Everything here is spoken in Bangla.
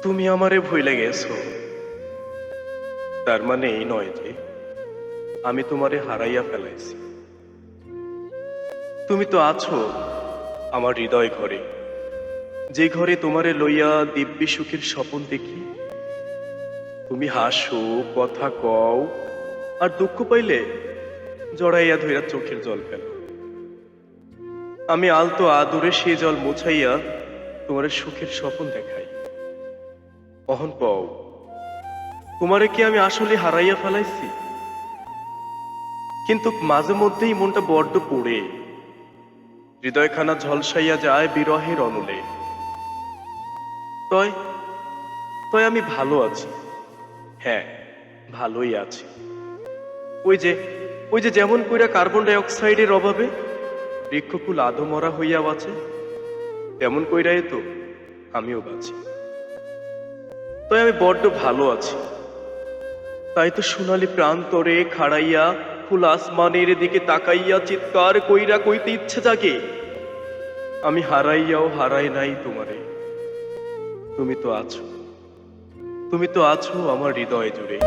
তুমি আমারে ভুলে গেছো, তার মানে এই নয় যে আমি তোমারে হারাইয়া ফেলাইছি। তুমি তো আছো আমার হৃদয় ঘরে, যে ঘরে তোমারে লইয়া দিব্যি সুখের স্বপন দেখি। তুমি হাসো, কথা কও, আর দুঃখ পাইলে জড়াইয়া ধইরা চোখের জল ফেলো। আমি আলতো আদরে সে জল মোছাইয়া তোমার সুখের স্বপন দেখাই। অহন কও, তোমারে কি আমি আসলে হারাইয়া ফেলাইছি? কিন্তু মাঝে মধ্যেই মনটা বড্ড পড়ে, হৃদয়খানা ঝলসাইয়া যায় বিরহের অনলে। তয় তয় আমি ভালো আছি, হ্যাঁ ভালোই আছি। ওই যে ওই যে যেমন কইরা কার্বন ডাই অক্সাইডের অভাবে বৃক্ষকুল আধমরা হইয়া বাঁচে, তেমন কইরাই তো আমিও বাঁচি। তাই আমি বড্ড ভালো আছি। তাই তো সোনালি প্রান্তরে খাড়াইয়া ফুল আসমানের দিকে তাকাইয়া চিৎকার কইরা কইতে ইচ্ছে জাগে, আমি হারাইয়াও হারাই নাই তোমারে। তুমি তো আছো, তুমি তো আছো আমার হৃদয় জুড়ে।